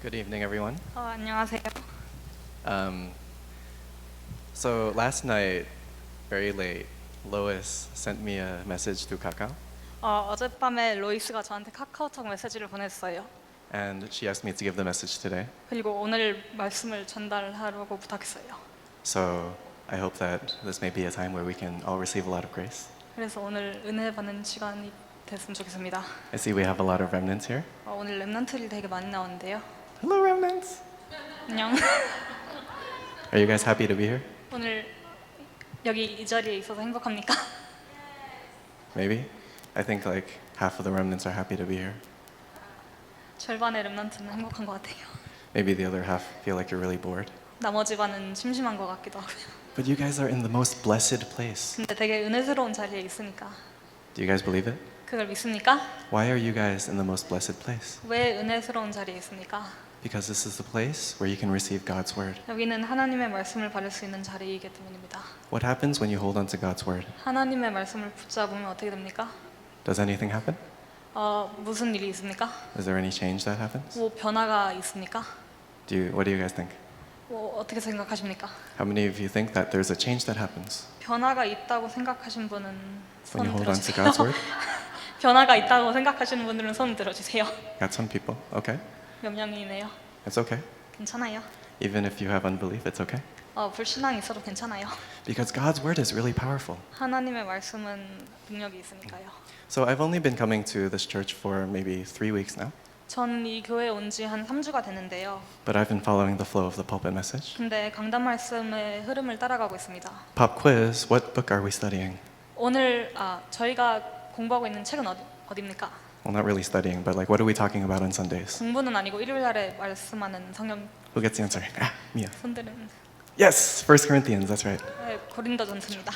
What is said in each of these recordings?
Good evening, everyone. 안녕하세요. Um, so last night, very late, Lois sent me a message through Kakao, 어젯밤에 로이스가 저한테 카카오톡 메시지를 보냈어요. and she asked me to give the message today. 그리고 오늘 말씀을 전달하라고 부탁했어요. So I hope that this may be a time where we can all receive a lot of grace. 그래서 오늘 은혜 받는 시간이 됐으면 좋겠습니다. I see we have a lot of remnants here. 오늘 랩런트들이 되게 많이 나오는데요. Hello, remnants. 안녕. Are you guys happy to be here? 오늘 여기 이 자리에 있어서 행복합니까? Maybe. I think like half of the remnants are happy to be here. 절반의 랩런트는 행복한 것 같아요. Maybe the other half feel like you're really bored. 나머지 반은 심심한 것 같기도 하고요. But you guys are in the most blessed place. 근데 되게 은혜스러운 자리에 있으니까 Do you guys believe it? 그걸 믿습니까? Why are you guys in the most blessed place? 왜 은혜스러운 자리에 있습니까? Because this is the place where you can receive God's word. 여기는 하나님의 말씀을 받을 수 있는 자리이기 때문입니다. What happens when you hold on to God's word? 하나님의 말씀을 붙잡으면 어떻게 됩니까? Does anything happen? 무슨 일이 있습니까? Is there any change that happens? 뭐 변화가 있습니까? What do you guys think? 뭐 어떻게 생각하십니까? How many of you think that there's a change that happens 변화가 있다고 생각하신 분은 when you 손 hold on to 들어주세요. God's word? 변화가 있다고 생각하시는 분들은 손 들어주세요. Got some people. Okay. 몇 명이네요. It's okay. 괜찮아요. Even if you have unbelief, it's okay. 불신앙이 있어도 괜찮아요. Because God's word is really powerful. 하나님의 말씀은 능력이 있으니까요. So I've only been coming to this church for maybe 3 weeks now, 전 이 교회에 온 지 한 3주가 됐는데요. but I've been following the flow of the pulpit message. 근데 강단 말씀의 흐름을 따라가고 있습니다. Pop quiz, what book are we studying? 오늘 저희가 공부하고 있는 책은 어디입니까? Well, not really studying, but like what are we talking about on Sundays? 공부는 아니고 일요일 날에 말씀하는 성경 Who gets the answer? Mia. 손들은 Yes, 1 Corinthians, that's right. 고린도전서입니다.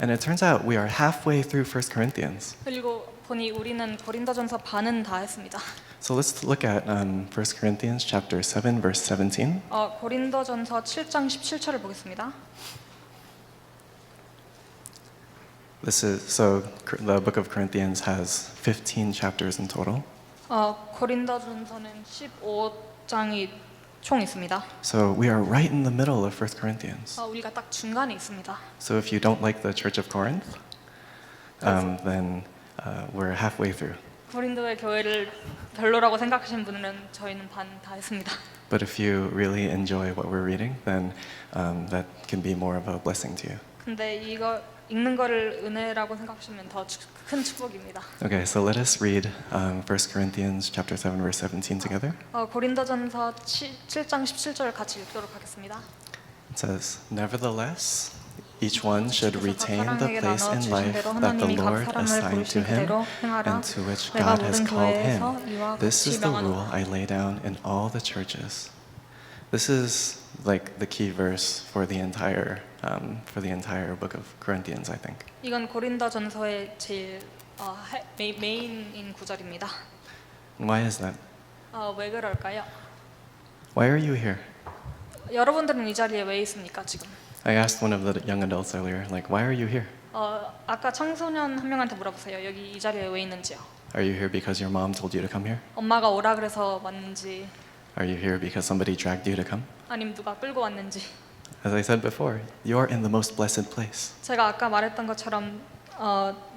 And it turns out we are halfway through 1 Corinthians. 그리고 보니 우리는 고린도전서 반은 다 했습니다. So let's look at 1 Corinthians chapter 7, verse 17. 고린도전서 7장 17절을 보겠습니다. The book of Corinthians has 15 chapters in total. 고린도전서는 15장이 총 있습니다. So we are right in the middle of 1 Corinthians. 우리가 딱 중간에 있습니다. So if you don't like the Church of Corinth, then we're halfway through. 고린도의 교회를 별로라고 생각하시는 분들은 저희는 반 다 했습니다. But if you really enjoy what we're reading, then that can be more of a blessing to you. 근데 이거 읽는 거를 은혜라고 생각하시면 더 큰 축복입니다. Okay, so let us read 1 Corinthians chapter 7, verse 17 together. 고린도전서 7장 17절 같이 읽도록 하겠습니다. It says, Nevertheless, each one should retain the place in life that the Lord assigned to him and to which God has called him. This is the rule I lay down in all the churches. This is like the key verse for the entire book of Corinthians, I think. 이건 고린도전서의 제일 메인인 구절입니다. And why is that? 왜 그럴까요? Why are you here? 여러분들은 이 자리에 왜 있습니까 지금? I asked one of the young adults earlier, like, why are you here? 아까 청소년 한 명한테 물어보세요. 여기 이 자리에 왜 있는지요? Are you here because your mom told you to come here? 엄마가 오라 그래서 왔는지, Are you here because somebody dragged you to come? 아니면 누가 끌고 왔는지. As I said before, you are in the most blessed place 제가 아까 말했던 것처럼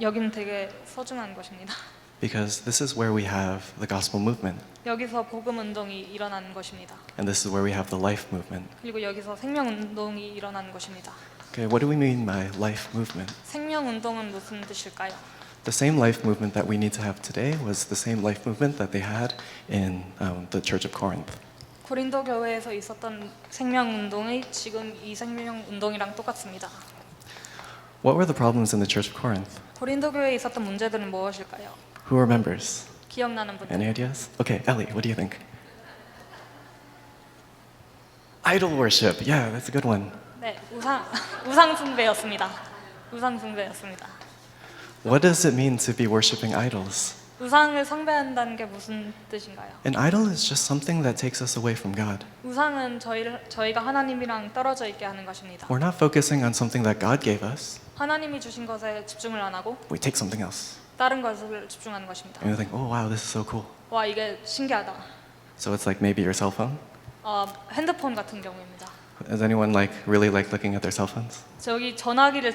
여기는 되게 소중한 것입니다. because this is where we have the gospel movement, 여기서 복음 운동이 일어나는 것입니다. and this is where we have the life movement. 그리고 여기서 생명 운동이 일어나는 것입니다. Okay, what do we mean by life movement? 생명 운동은 무슨 뜻일까요? The same life movement that we need to have today was the same life movement that they had in the Church of Corinth. 고린도 교회에서 있었던 생명 운동이 지금 이 생명 운동이랑 똑같습니다. What were the problems in the Church of Corinth? 고린도 교회에 있었던 문제들은 무엇일까요? Who remembers? 기억나는 분들. Any ideas? Okay, Ellie, what do you think? Idol worship. Yeah, that's a good one. 네, 우상 숭배였습니다. 우상 숭배였습니다. What does it mean to be worshiping idols? 우상을 숭배한다는 게 무슨 뜻인가요? An idol is just something that takes us away from God. 우상은 저희가 하나님이랑 떨어져 있게 하는 것입니다. We're not focusing on something that God gave us. 하나님이 주신 것에 집중을 안 하고 We take something else. 다른 것을 집중하는 것입니다. And we think, oh wow, this is so cool. 와, 이게 신기하다. So it's like maybe your cell phone. 핸드폰 같은 경우입니다. Does anyone really like looking at their cell phones? 저기 전화기를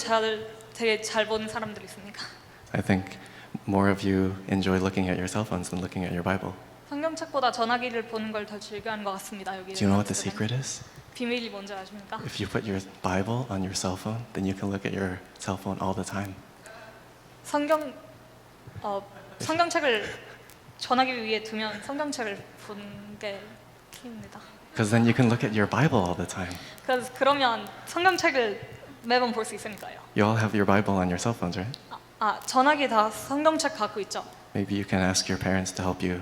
되게 잘 보는 사람들 있습니까? I think more of you enjoy looking at your cell phones than looking at your Bible. 성경책보다 전화기를 보는 걸 더 즐겨하는 것 같습니다. 여기. Do you know what the secret is? 비밀이 뭔지 아십니까? If you put your Bible on your cell phone, then you can look at your cell phone all the time. 성경책을 전화기 위에 두면 성경책을 보는 게 키입니다. Because then you can look at your Bible all the time. 그러면 성경책을 매번 볼 수 있으니까요. You all have your Bible on your cell phones, right? 전화기 다 성경책 갖고 있죠. Maybe you can ask your parents to help you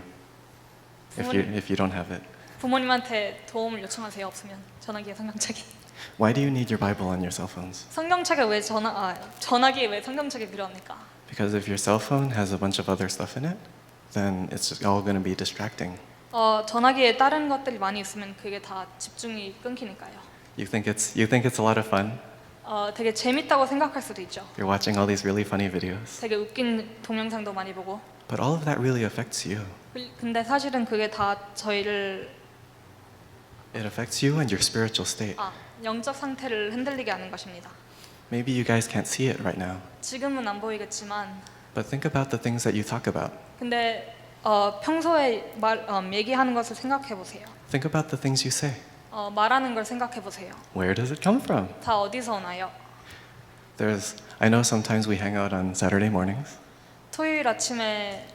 if you don't have it. 부모님한테 도움을 요청하세요. 없으면 전화기에 성경책이. Why do you need your Bible on your cell phones? 성경책에 왜 전화기에 왜 성경책이 필요합니까? Because if your cell phone has a bunch of other stuff in it, then it's all going to be distracting. 전화기에 다른 것들이 많이 있으면 그게 다 집중이 끊기니까요. You think it's a lot of fun. 되게 재밌다고 생각할 수도 있죠. You're watching all these really funny videos. 되게 웃긴 동영상도 많이 보고. But all of that really affects you. 근데 사실은 그게 다 저희를 It affects you and your spiritual state. 영적 상태를 흔들리게 하는 것입니다. Maybe you guys can't see it right now. 지금은 안 보이겠지만. But think about the things that you talk about. 근데 평소에 얘기하는 것을 생각해 보세요. Think about the things you say. 말하는 걸 생각해 보세요. Where does it come from? 다 어디서 오나요? I know sometimes we hang out on Saturday mornings. 토요일 아침에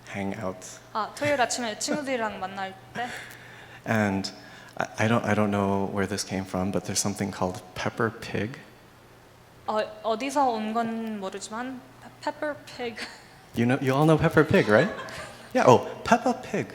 Hang out. 토요일 아침에 친구들이랑 만날 때. And I don't know where this came from, but there's something called Peppa Pig. 어디서 온 건 모르지만 Peppa Pig. You all know Peppa Pig, right? Yeah. Oh, Peppa Pig.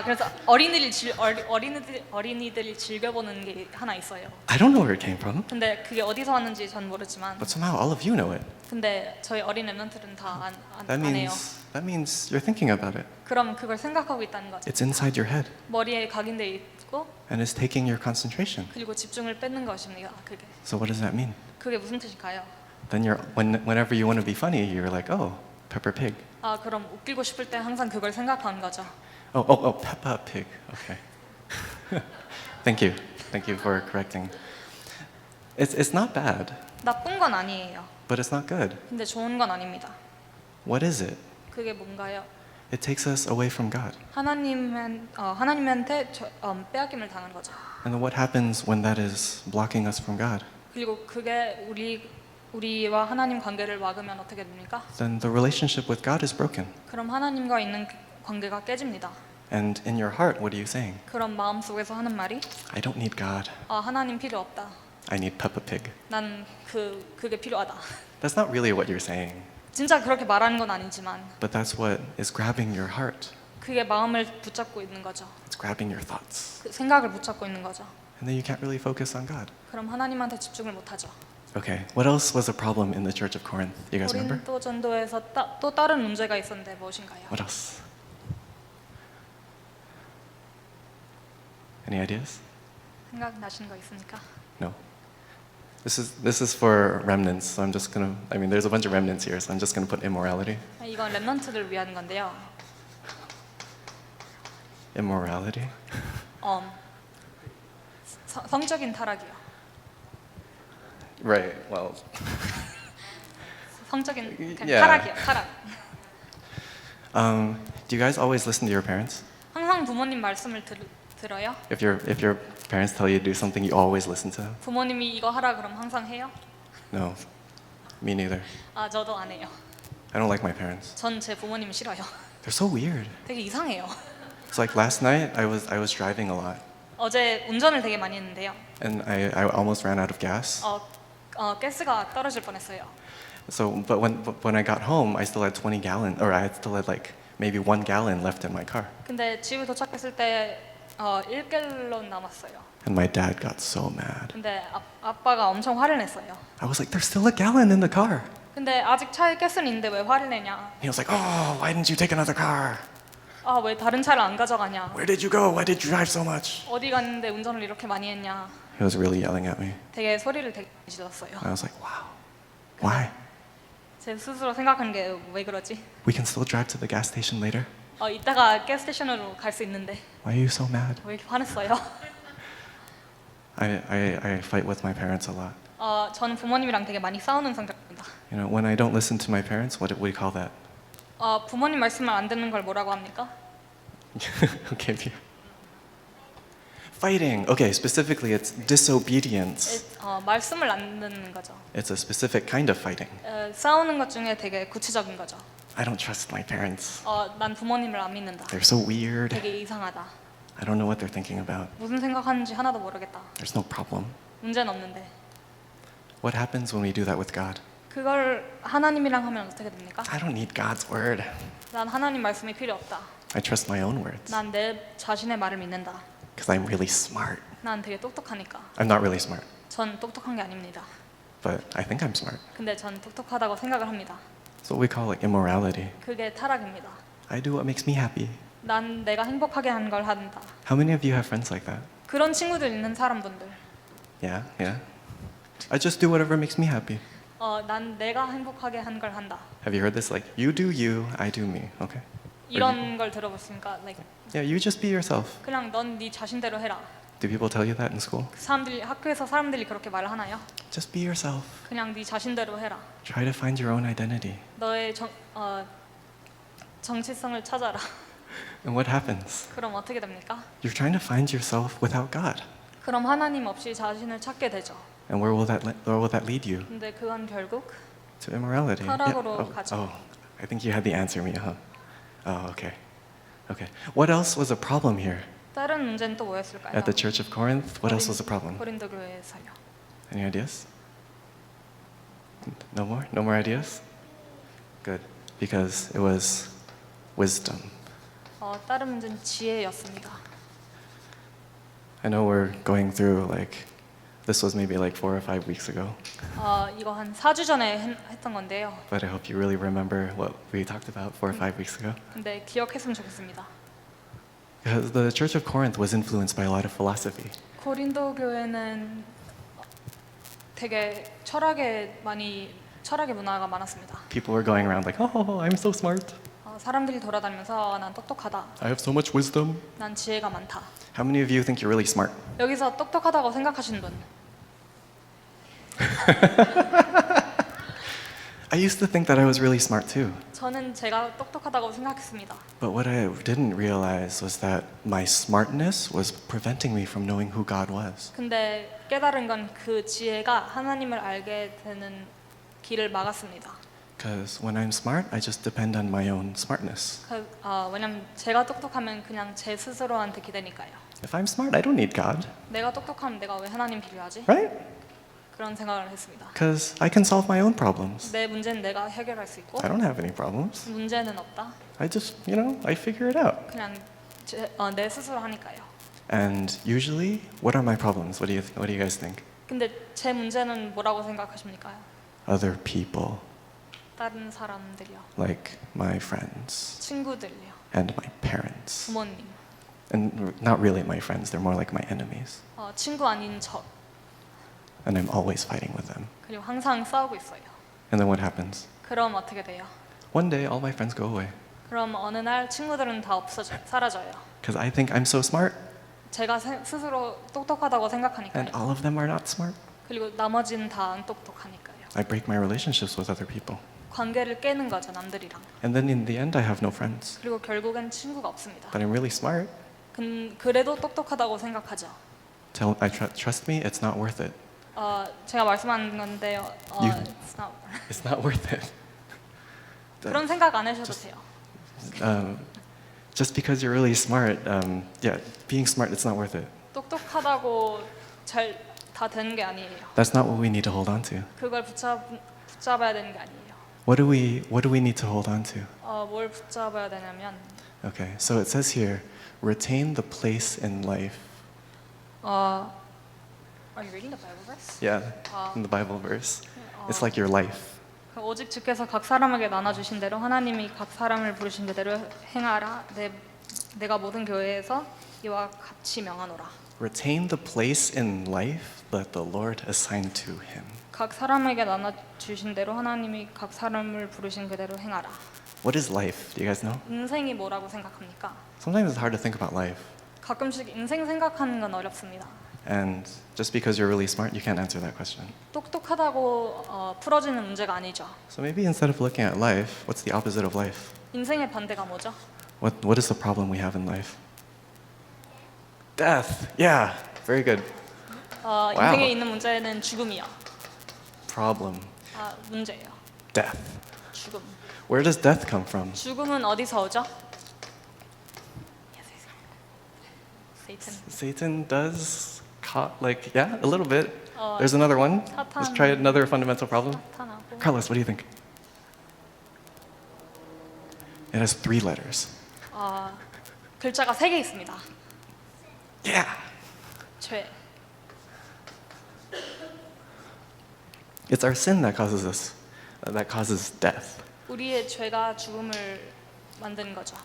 그래서 어린이들이 즐겨보는 게 하나 있어요. I don't know where it came from, 근데 그게 어디서 왔는지 전 모르지만. but somehow all of you know it. 근데 저희 어린 랩런트들은 다 안 해요. That means you're thinking about it. 그럼 그걸 생각하고 있다는 거죠. It's inside your head, 머리에 각인돼 있고 and it's taking your concentration. 그리고 집중을 뺏는 것입니다. 그게. So what does that mean? 그게 무슨 뜻일까요? Then whenever you want to be funny, you're like, oh, Peppa Pig. 그럼 웃기고 싶을 때 항상 그걸 생각하는 거죠. Oh, Peppa Pig. Okay. Thank you for correcting. It's not bad, 나쁜 건 아니에요. but it's not good. 근데 좋은 건 아닙니다. What is it? 그게 뭔가요? It takes us away from God. 하나님한테 빼앗김을 당한 거죠. And then what happens when that is blocking us from God? 그리고 그게 우리와 하나님 관계를 막으면 어떻게 됩니까? Then the relationship with God is broken. 그럼 하나님과 있는 관계가 깨집니다. And in your heart, what are you saying? 그럼 마음속에서 하는 말이 I don't need God. 하나님 필요 없다. I need Peppa Pig. 난 그게 필요하다. That's not really what you're saying. 진짜 그렇게 말하는 건 아니지만 But that's what is grabbing your heart. 그게 마음을 붙잡고 있는 거죠. It's grabbing your thoughts. 그 생각을 붙잡고 있는 거죠. And then you can't really focus on God. 그럼 하나님한테 집중을 못 하죠. Okay, what else was a problem in the church of Corinth? You guys remember? 고린도 전도에서 또 다른 문제가 있었는데 무엇인가요? What else? Any ideas? 생각나시는 거 있습니까? No. This is for remnants. So I'm just gonna. I mean, there's a bunch of remnants here, so I'm just gonna put immorality. 이건 랩런트를 위한 건데요. Immorality. 성적인 타락이요. Right. Well. 성적인 Yeah. 타락이요. 타락. Do you guys always listen to your parents? 항상 부모님 말씀을 들어요? If your parents tell you to do something, you always listen to them? 부모님이 이거 하라 그럼 항상 해요? No. Me neither. 저도 안 해요. I don't like my parents. 전 제 부모님 싫어요. They're so weird. 되게 이상해요. It's like last night I was driving a lot, 어제 운전을 되게 많이 했는데요. and I almost ran out of gas. 가스가 떨어질 뻔했어요. So, but when I got home, I still had 20 gallons, or I still had like maybe 1 gallon left in my car. 근데 집에 도착했을 때 1갤런 남았어요. And my dad got so mad. 근데 아빠가 엄청 화를 냈어요. I was like, there's still a gallon in the car. 근데 아직 차에 가스는 있는데 왜 화를 내냐? He was like, oh, why didn't you take another car? 왜 다른 차를 안 가져가냐? Where did you go? Why did you drive so much? 어디 갔는데 운전을 이렇게 많이 했냐? He was really yelling at me. 되게 소리를 되게 질렀어요. I was like, wow, why? 제 스스로 생각하는 게 왜 그러지? We can still drive to the gas station later. 이따가 가스스테이션으로 갈 수 있는데 Why are you so mad? 왜 이렇게 화냈어요? I fight with my parents a lot. 저는 부모님이랑 되게 많이 싸우는 성격입니다. You know, when I don't listen to my parents, what do we call that? 부모님 말씀을 안 듣는 걸 뭐라고 합니까? Okay. Fighting. Okay, specifically, it's disobedience. 말씀을 안 듣는 거죠. It's a specific kind of fighting. 싸우는 것 중에 되게 구체적인 거죠. I don't trust my parents. 난 부모님을 안 믿는다. They're so weird. 되게 이상하다. I don't know what they're thinking about. 무슨 생각하는지 하나도 모르겠다. There's no problem. 문제는 없는데. What happens when we do that with God? 그걸 하나님이랑 하면 어떻게 됩니까? I don't need God's word. 난 하나님 말씀이 필요 없다. I trust my own words 난 내 자신의 말을 믿는다. because I'm really smart. 난 되게 똑똑하니까. I'm not really smart, 전 똑똑한 게 아닙니다. but I think I'm smart. 근데 전 똑똑하다고 생각을 합니다. It's what we call like immorality. 그게 타락입니다. I do what makes me happy. 난 내가 행복하게 하는 걸 한다. How many of you have friends like that? 그런 친구들 있는 사람분들. Yeah. I just do whatever makes me happy. 난 내가 행복하게 하는 걸 한다. Have you heard this? Like, you do you, I do me. Okay. 이런 걸 들어봤으니까 like, Yeah, you just be yourself. 그냥 넌 네 자신대로 해라. Do people tell you that in school? 사람들이 학교에서 사람들이 그렇게 말을 하나요? Just be yourself. 그냥 네 자신대로 해라. Try to find your own identity. 너의 정체성을 찾아라. And what happens? 그럼 어떻게 됩니까? You're trying to find yourself without God. 그럼 하나님 없이 자신을 찾게 되죠. And where will that lead you? 근데 그건 결국 To immorality. 타락으로 가죠. Oh, I think you had the answer, Mia, huh? Oh, okay. What else was a problem here? 다른 문제는 또 뭐였을까요? At the Church of Corinth, what else was a problem? 고린도 교회에서요. Any ideas? No more? No more ideas? Good. Because it was wisdom. 다른 문제는 지혜였습니다. I know we're going through this was maybe 4 or 5 weeks ago, 이거 한 4주 전에 했던 건데요. but I hope you really remember what we talked about 4 or 5 weeks ago. 근데 기억했으면 좋겠습니다. Because the Church of Corinth was influenced by a lot of philosophy. 고린도 교회는 되게 철학의 문화가 많았습니다. People were going around like, oh, I'm so smart. 사람들이 돌아다니면서 난 똑똑하다. I have so much wisdom. 난 지혜가 많다. How many of you think you're really smart? 여기서 똑똑하다고 생각하시는 분. I used to think that I was really smart too. 저는 제가 똑똑하다고 생각했습니다. But what I didn't realize was that my smartness was preventing me from knowing who God was. 근데 깨달은 건 그 지혜가 하나님을 알게 되는 길을 막았습니다. Because when I'm smart, I just depend on my own smartness. 왜냐면 제가 똑똑하면 그냥 제 스스로한테 기대니까요. If I'm smart, I don't need God, 내가 똑똑하면 내가 왜 하나님 필요하지? right? 그런 생각을 했습니다. Because I can solve my own problems. 내 문제는 내가 해결할 수 있고 I don't have any problems. 문제는 없다. I just, I figure it out. 그냥 내 스스로 하니까요. And usually, what are my problems? What do you guys think? 근데 제 문제는 뭐라고 생각하십니까? Other people, 다른 사람들이요. like my friends 친구들이요. and my parents. 부모님. And not really my friends, they're more like my enemies. 친구 아닌 적. And I'm always fighting with them. 그리고 항상 싸우고 있어요. And then what happens? 그럼 어떻게 돼요? One day, all my friends go away. 그럼 어느 날 친구들은 다 사라져요. Because I think I'm so smart, 제가 스스로 똑똑하다고 생각하니까요. and all of them are not smart. 그리고 나머지는 다 안 똑똑하니까요. I break my relationships with other people. 관계를 깨는 거죠, 남들이랑. And then in the end, I have no friends. 그리고 결국엔 친구가 없습니다. But I'm really smart. 그래도 똑똑하다고 생각하죠. Trust me, it's not worth it. 제가 말씀한 건데요. It's not worth it. 그런 생각 안 하셔도 돼요. Just because you're really smart, being smart, it's not worth it. 똑똑하다고 잘 다 되는 게 아니에요. That's not what we need to hold on to. 그걸 붙잡아야 되는 게 아니에요. What do we need to hold on to? 뭘 붙잡아야 되냐면 Okay, so it says here, retain the place in life. Are you reading the Bible verse? Yeah, in the Bible verse. It's like your life. 오직 주께서 각 사람에게 나눠주신 대로 하나님이 각 사람을 부르신 그대로 행하라. 내가 모든 교회에서 이와 같이 명하노라. Retain the place in life that the Lord assigned to him. 각 사람에게 나눠주신 대로 하나님이 각 사람을 부르신 그대로 행하라. What is life? Do you guys know? 인생이 뭐라고 생각합니까? Sometimes it's hard to think about life. 가끔씩 인생 생각하는 건 어렵습니다. And just because you're really smart, you can't answer that question. 똑똑하다고 풀어지는 문제가 아니죠. So maybe instead of looking at life, what's the opposite of life? 인생의 반대가 뭐죠? What is the problem we have in life? Death. Yeah, very good. 인생에 있는 문제는 죽음이요. Problem. 문제예요. Death. 죽음. Where does death come from? 죽음은 어디서 오죠? Satan. Satan does, yeah, a little bit. There's another one. Let's try another fundamental problem. 사탄하고. Carlos, what do you think? It has 3 letters. 글자가 3개 있습니다. Yeah. 죄. It's our sin that causes us, that causes death. 우리의 죄가 죽음을 만드는 거죠.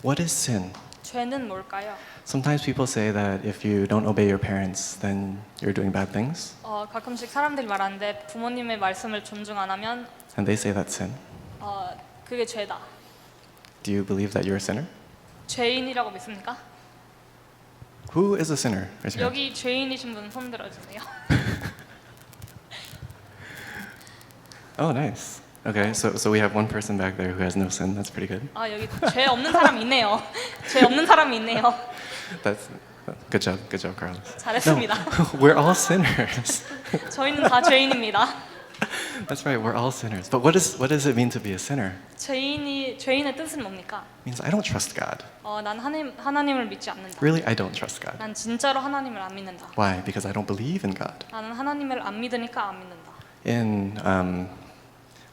What is sin? 죄는 뭘까요? Sometimes people say that if you don't obey your parents, then you're doing bad things. 가끔씩 사람들이 말하는데 부모님의 말씀을 존중 안 하면 And they say that's sin. 그게 죄다. Do you believe that you're a sinner? 죄인이라고 믿습니까? Who is a sinner? Raise your hand. 여기 죄인이신 분 손 들어주세요. Oh, nice. Okay, so we have one person back there who has no sin. That's pretty good. 여기 죄 없는 사람이 있네요. 죄 없는 사람이 있네요. That's good job, Carlos. 잘했습니다. We're all sinners. 저희는 다 죄인입니다. That's right, we're all sinners. But what does it mean to be a sinner? 죄인의 뜻은 뭡니까? It means I don't trust God. 난 하나님을 믿지 않는다. Really, I don't trust God. 난 진짜로 하나님을 안 믿는다. Why? Because I don't believe in God. 나는 하나님을 안 믿으니까 안 믿는다.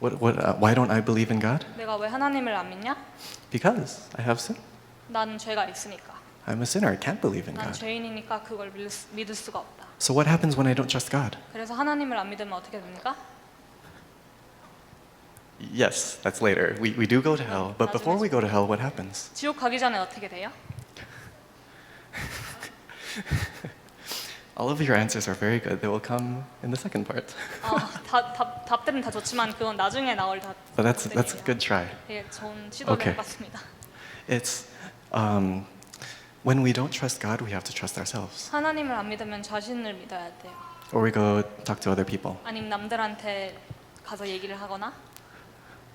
Why don't I believe in God? 내가 왜 하나님을 안 믿냐? Because I have sin. 난 죄가 있으니까. I'm a sinner. I can't believe in 난 God. 죄인이니까 그걸 믿을 수가 없다. So what happens when I don't trust God? 그래서 하나님을 안 믿으면 어떻게 됩니까? Yes, that's later. We do go to hell, but before we go to hell, what happens? 지옥 가기 전에 어떻게 돼요? All of your answers are very good. They will come in the second part. 답들은 다 좋지만 그건 나중에 나올 답. But that's a good try. 되게 좋은 시도를 Okay. 해봤습니다. It's when we don't trust God, we have to trust ourselves. 하나님을 안 믿으면 자신을 믿어야 돼요. Or we go talk to other people. 아니면 남들한테 가서 얘기를 하거나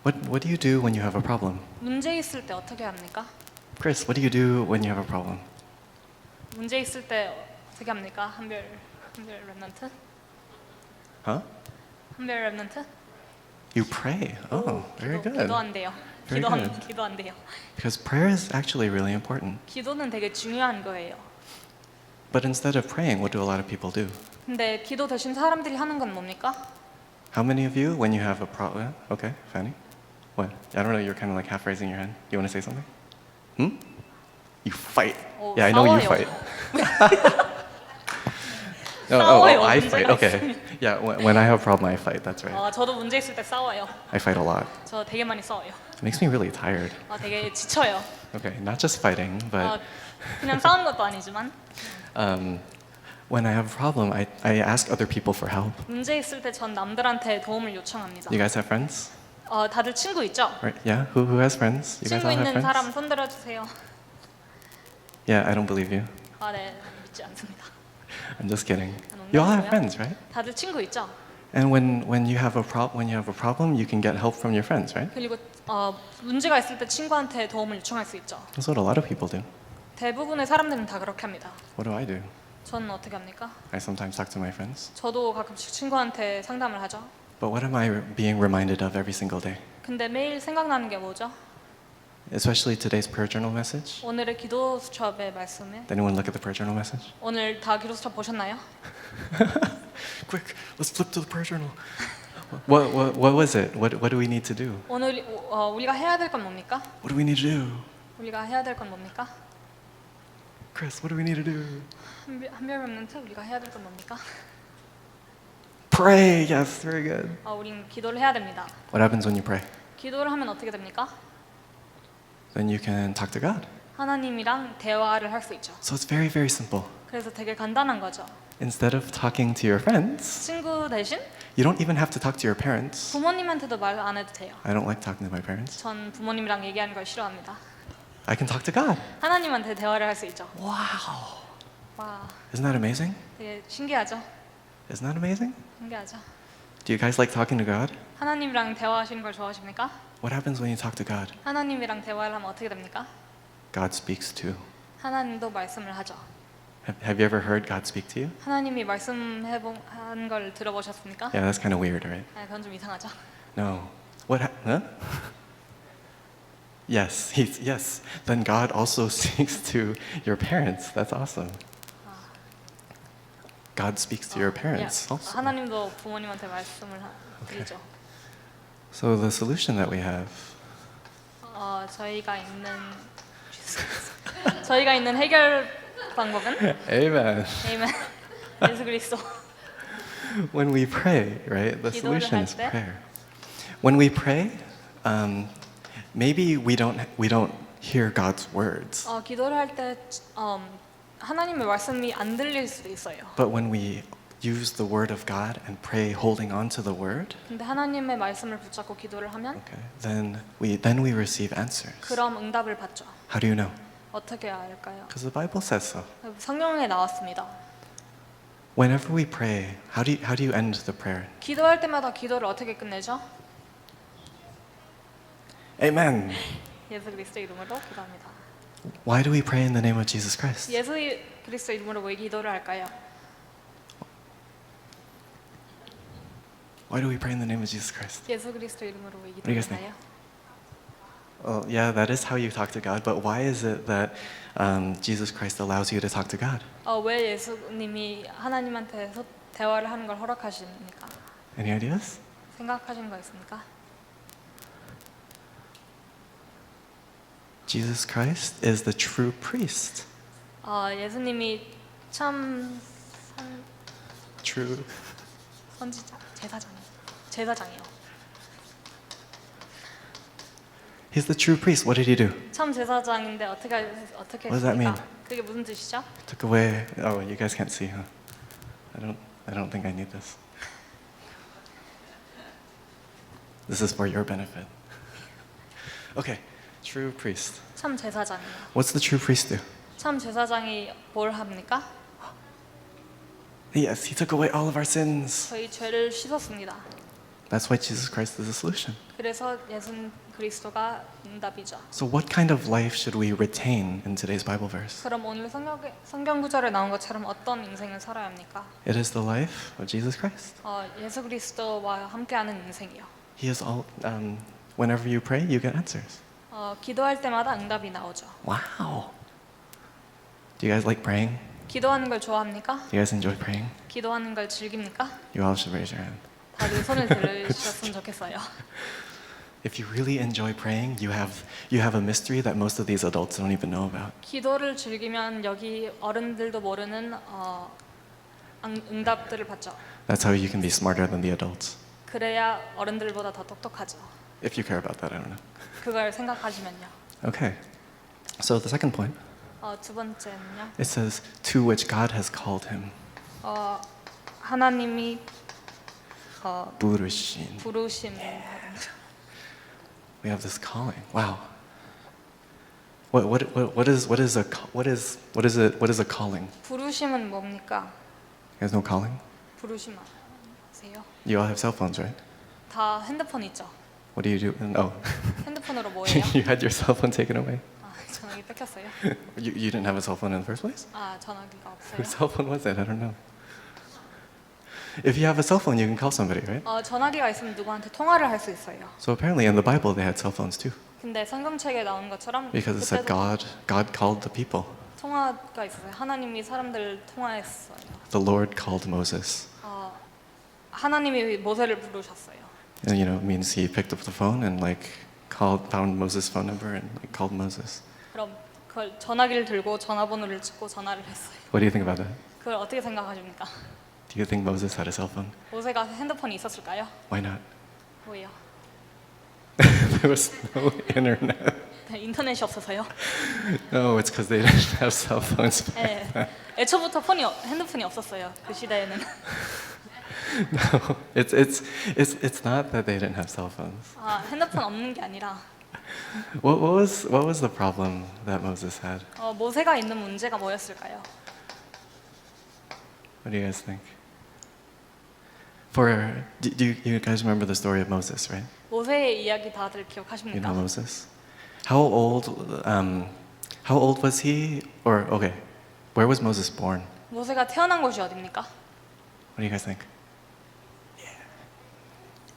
What do you do when you have a problem? 문제 있을 때 어떻게 합니까? Chris, what do you do when you have a problem? 문제 있을 때 어떻게 합니까? 한별 랩넌트? Huh? 한별 랩넌트? You pray. Oh, very good. 기도한대요. Very good. 기도한대요. Because prayer is actually really important. 기도는 되게 중요한 거예요. But instead of praying, what do a lot of people do? 근데 기도 대신 사람들이 하는 건 뭡니까? How many of you, when you have a problem, okay, Fanny? What? I don't know, you're kind of like half raising your hand. You want to say something? You fight. Yeah, I know you 싸워요. fight. 싸워요, I 문제가 fight. Okay. Yeah, when I have a problem, I fight. That's right. 저도 문제 있을 때 싸워요. I fight a lot. 저 되게 많이 싸워요. It makes me really tired. 되게 지쳐요. Okay, not just fighting, but 그냥 싸우는 것도 아니지만 when I have a problem, I ask other people for help. 문제 있을 때 전 남들한테 도움을 요청합니다. You guys have friends? 다들 친구 있죠? Right? Yeah? Who has friends? You guys 친구 all have 있는 friends? 사람 손 들어주세요. Yeah, I don't believe you. 네, 믿지 않습니다. I'm just kidding. You all have 농담이고요. friends, right? 다들 친구 있죠? And when you have a problem, you can get help from your friends, right? 그리고 문제가 있을 때 친구한테 도움을 요청할 수 있죠. That's what a lot of people do. 대부분의 사람들은 다 그렇게 합니다. What do I do? 저는 어떻게 합니까? I sometimes talk to my friends. 저도 가끔씩 친구한테 상담을 하죠. But what am I being reminded of every single day? 근데 매일 생각나는 게 뭐죠? Especially today's prayer journal message. 오늘의 기도 수첩의 말씀에 Did anyone look at the prayer journal message? 오늘 다 기도 수첩 보셨나요? Quick, let's flip to the prayer journal. What was it? What do we need to do? 오늘 우리가 해야 될 건 뭡니까? What do we need to do? 우리가 해야 될 건 뭡니까? Chris, what do we need to do? 한별 랩런트 우리가 해야 될 건 뭡니까? Pray. Yes, very good. 우린 기도를 해야 됩니다. What happens when you pray? 기도를 하면 어떻게 됩니까? Then you can talk to God. 하나님이랑 대화를 할 수 있죠. So it's very, very simple. 그래서 되게 간단한 거죠. Instead of talking to your friends, 친구 대신 You don't even have to talk to your parents. 부모님한테도 말 안 해도 돼요. I don't like talking to my parents. 전 부모님이랑 얘기하는 걸 싫어합니다. I can talk to God. 하나님한테 대화를 할 수 있죠. Wow. 와, Isn't that amazing? 되게 신기하죠? Isn't that amazing? 신기하죠? Do you guys like talking to God? 하나님이랑 대화하시는 걸 좋아하십니까? What happens when you talk to God? 하나님이랑 대화를 하면 어떻게 됩니까? God speaks too. 하나님도 말씀을 하죠. Have you ever heard God speak to you? 하나님이 말씀한 걸 들어보셨습니까? Yeah, that's kind of weird, right? 네, 그건 좀 이상하죠. No. Huh? Yes, yes. Then God also speaks to your parents. That's awesome. God speaks to your parents 예, also. 하나님도 부모님한테 말씀을 드리죠. So the solution that we have 저희가 있는 해결 방법은 Amen. 아멘. 예수 그리스도. When we pray, right? The 기도를 solution 할 is 때? prayer. When we pray, maybe we don't hear God's words. 기도를 할 때 하나님의 말씀이 안 들릴 수도 있어요. But when we use the word of God and pray holding on to the word, 근데 하나님의 말씀을 붙잡고 기도를 하면 okay, then we receive answers. 그럼 응답을 받죠. How do you know? 어떻게 알까요? Because the Bible says so. 성경에 나왔습니다. Whenever we pray, how do you end the prayer? 기도할 때마다 기도를 어떻게 끝내죠? Amen. 예수 그리스도 이름으로 기도합니다. Why do we pray in the name of Jesus Christ? 예수 그리스도 이름으로 왜 기도를 할까요? Why do we pray in the name of Jesus Christ? 예수 그리스도 이름으로 왜 do you guys 기도를 하나요? Well, yeah, that is how you talk to God, but why is it that Jesus Christ allows you to talk to God? 왜 예수님이 하나님한테 대화를 하는 걸 허락하십니까? Any ideas? 생각하시는 거 있습니까? Jesus Christ is the true priest. 예수님이 참 True. 선지자, 제사장이요. He's the true priest. What did he do? 참 제사장인데 어떻게 What does that mean? 했습니까? 그게 무슨 뜻이죠? Took away. Oh, you guys can't see, huh? I don't think I need this. This is for your benefit. Okay, true priest. 참 제사장이요. What's the true priest do? 참 제사장이 뭘 합니까? Yes, he took away all of our sins. 저희 죄를 씻었습니다. That's why Jesus Christ is the solution. 그래서 예수 그리스도가 응답이죠. So what kind of life should we retain in today's Bible verse? 그럼 오늘 성경 구절에 나온 것처럼 어떤 인생을 살아야 합니까? It is the life of Jesus Christ. 예수 그리스도와 함께하는 인생이요. He is all. Whenever you pray, you get answers. 기도할 때마다 응답이 나오죠. Wow. Do you guys like praying? 기도하는 걸 좋아합니까? Do you guys enjoy praying? 기도하는 걸 즐깁니까? You all should raise your hand. 다들 손을 들으셨으면 좋겠어요. If you really enjoy praying, you have a mystery that most of these adults don't even know about. 기도를 즐기면 여기 어른들도 모르는 응답들을 받죠. That's how you can be smarter than the adults. 그래야 어른들보다 더 똑똑하죠. If you care about that, I don't know. 그걸 생각하시면요. Okay. So the second point, 두 번째는요. it says, to which God has called him. 하나님이 부르신. 부르심. We have this calling. Wow. What is a calling? 부르심은 뭡니까? You guys know calling? 부르심 아세요? You all have cell phones, right? 다 핸드폰 있죠. What do you do? Oh, 핸드폰으로 뭐 해요? you had your cell phone taken away. 전화기 뺏겼어요. You didn't have a cell phone in the first place? 전화기가 없어요. Whose cell phone was it? I don't know. If you have a cell phone, you can call somebody, right? 전화기가 있으면 누구한테 통화를 할 수 있어요. So apparently in the Bible they had cell phones too, 근데 성경책에 나온 것처럼 because it said 그때도 God called the people. 통화가 있었어요. 하나님이 사람들을 통화했어요. The Lord called Moses. 하나님이 모세를 부르셨어요. And, it means he picked up the phone and found Moses' phone number and called Moses. 그럼 그걸 전화기를 들고 전화번호를 찍고 전화를 했어요. What do you think about that? 그걸 어떻게 생각하십니까? Do you think Moses had a cell phone? 모세가 핸드폰이 있었을까요? Why not? 왜요? There was no internet. 인터넷이 없어서요. No, it's because they didn't have cell phones. 애초부터 핸드폰이 없었어요. 그 시대에는. No, it's not that they didn't have cell phones. 아, 핸드폰 없는 게 아니라 What was the problem that Moses had? 모세가 있는 문제가 뭐였을까요? What do you guys think? Do you guys remember the story of Moses, right? 모세의 이야기 다들 You 기억하십니까? know Moses. How old was he? Or okay, where was Moses born? 모세가 태어난 곳이 어디입니까? What do you guys think?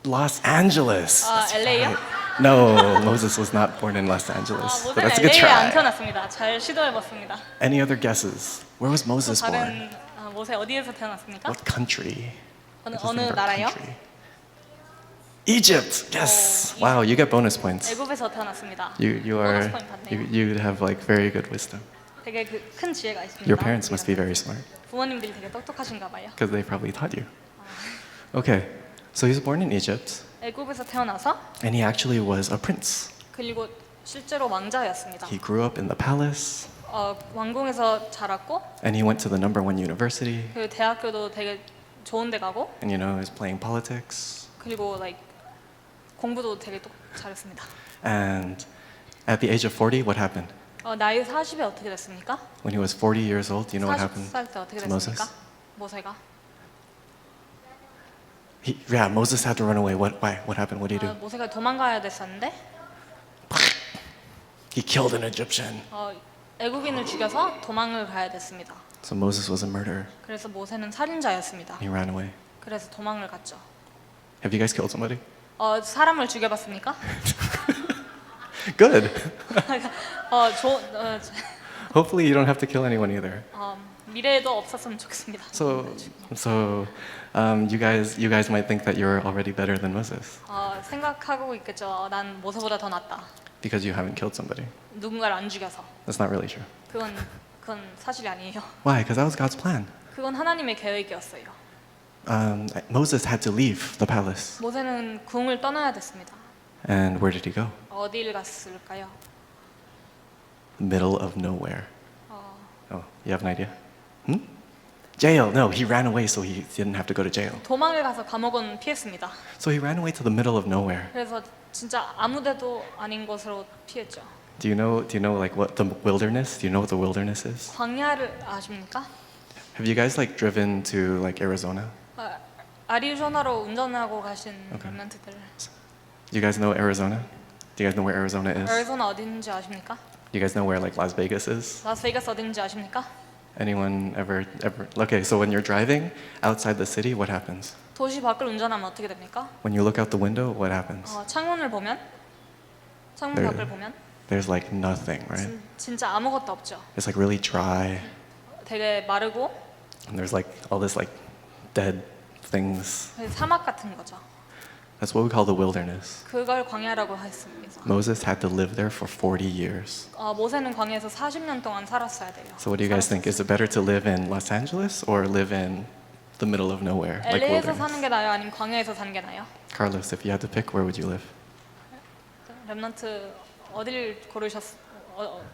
Los Angeles. That's LA요? right. No, Moses was not born in Los Angeles. But 모세는 that's a good LA에 안 try. 태어났습니다. 잘 시도해봤습니다. Any other guesses? Where was 또 Moses born? 다른 모세 어디에서 태어났습니까? What country? 어느 Just think of our 나라요? country. Egypt. Yes. Wow, you get bonus points. 애굽에서 태어났습니다. You are bonus point 받네요. you have like very good wisdom. 되게 큰 지혜가 있습니다. Your parents must be very smart 부모님들이 되게 똑똑하신가 봐요. because they probably taught you. Okay, so he was born in Egypt, 애굽에서 태어나서 and he actually was a prince. 그리고 실제로 왕자였습니다. He grew up in the palace, 왕궁에서 자랐고 and he went to the #1 university. 그 대학교도 되게 좋은 데 가고 And you know, he was playing politics. 그리고 공부도 되게 잘했습니다. And at the age of 40, what happened? 나이 40에 어떻게 됐습니까? When he was 40 years old, do you know what happened 40살 때 어떻게 to 됐습니까? Moses? 모세가 Moses had to run away. Why? What happened? What did he do? 모세가 도망가야 됐었는데 He killed an Egyptian. 애굽인을 죽여서 도망을 가야 됐습니다. So Moses was a murderer. 그래서 모세는 살인자였습니다. He ran away. 그래서 도망을 갔죠. Have you guys killed somebody? 사람을 죽여봤습니까? Good. 저, Hopefully you don't have to kill anyone either. 미래에도 없었으면 좋겠습니다. So you guys might think that you're already better than Moses 생각하고 있겠죠. 난 모세보다 더 낫다. because you haven't killed somebody. 누군가를 안 죽여서. That's not really true. 그건 사실이 아니에요. Why? Because that was God's plan. 그건 하나님의 계획이었어요. Moses had to leave the palace. 모세는 궁을 떠나야 됐습니다. And where did he go? 어디를 갔을까요? Middle of nowhere. Oh, you have an idea? Jail. No, he ran away so he didn't have to go to jail. 도망을 가서 감옥은 피했습니다. So he ran away to the middle of nowhere. 그래서 진짜 아무데도 아닌 곳으로 피했죠. Do you know like what the wilderness? Do you know what the wilderness is? 광야를 아십니까? Have you guys like driven to like Arizona? 아리조나로 운전하고 가신 랩런트들. Do you guys know Arizona? Do you guys know where Arizona is? 애리조나 어딘지 아십니까? You guys know where like Las Vegas is? 라스베이거스 어딘지 아십니까? Anyone ever? Okay, so when you're driving outside the city, what happens? 도시 밖을 운전하면 어떻게 됩니까? When you look out the window, what happens? 창문 네. 밖을 보면 There's like nothing, right? 진짜 아무것도 없죠. It's like really dry, 되게 마르고 and there's like all this like dead things. 사막 같은 거죠. That's what we call the wilderness. 그걸 광야라고 했습니다. Moses had to live there for 40 years. 모세는 광야에서 40년 동안 살았어야 돼요. So what do you guys think? Is it better to live in Los Angeles or live in the middle of nowhere, like LA에서 사는 wilderness? 게 나아요, 아니면 광야에서 사는 게 나아요? Carlos, if you had to pick, where would you live? 랩런트 어디를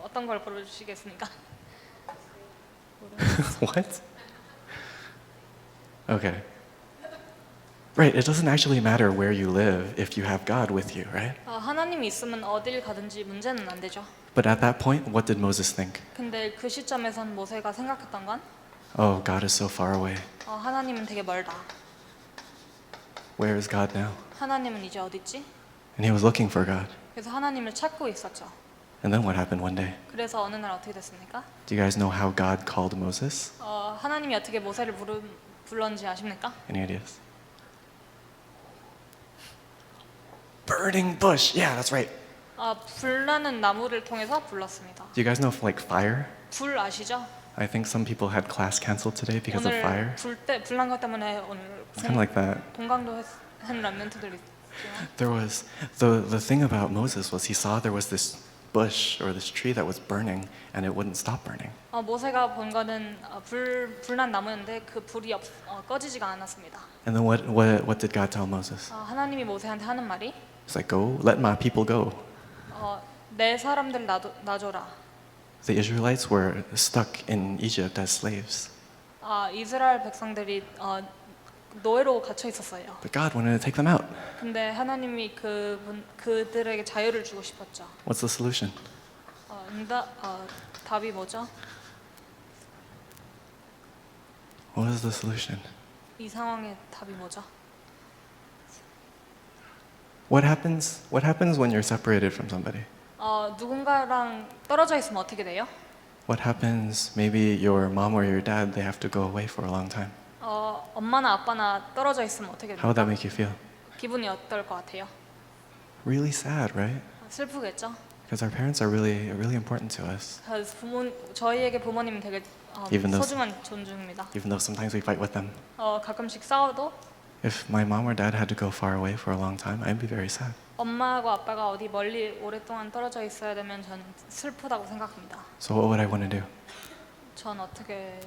어떤 걸 고르시겠습니까? What? Okay. Right, it doesn't actually matter where you live if you have God with you, right? 하나님이 있으면 어딜 가든지 문제는 안 되죠. But at that point, what did Moses think? 근데 그 시점에선 모세가 생각했던 건 Oh, God is so far away. 하나님은 되게 멀다. Where is God now? 하나님은 이제 어디 있지? And he was looking for God. 그래서 하나님을 찾고 있었죠. And then what happened one day? 그래서 어느 날 어떻게 됐습니까? Do you guys know how God called Moses? 하나님이 어떻게 모세를 불렀는지 아십니까? Any ideas? Burning bush. Yeah, that's right. 불나는 나무를 통해서 불렀습니다. Do you guys know like fire? 불 아시죠? I think some people had class canceled today because of fire. 오늘 불난 것 때문에 오늘 It's kind of like that. 공강도 한 랩런트들 있지만 There was the thing about Moses was he saw there was this bush or this tree that was burning and it wouldn't stop burning. 모세가 본 거는 불난 나무였는데 그 불이 꺼지지가 않았습니다. And then what did God tell Moses? 하나님이 모세한테 하는 말이 It's like go, let my people go. 내 사람들 놔줘라. The Israelites were stuck in Egypt as slaves. 이스라엘 백성들이 노예로 gat혀 있었어요. But God wanted to take them out. 근데 하나님이 그들에게 자유를 주고 싶었죠. What's the solution? 답이 뭐죠? What is the solution? 이 상황의 답이 뭐죠? What happens when you're separated from somebody? 누군가랑 떨어져 있으면 어떻게 돼요? What happens maybe your mom or your dad they have to go away for a long time? 엄마나 아빠나 떨어져 있으면 어떻게 How would that 돼요? make you feel? 기분이 어떨 것 같아요? Really sad, right? 슬프겠죠? Because our parents are really important to us. 그래서 저희에게 부모님은 되게 Even though- 소중한 존중입니다. Even though sometimes we fight with them. 가끔씩 싸워도 If my mom or dad had to go far away for a long time, I'd be very sad. 엄마하고 아빠가 어디 멀리 오랫동안 떨어져 있어야 되면 저는 슬프다고 생각합니다. So what would I want to do? 전 어떻게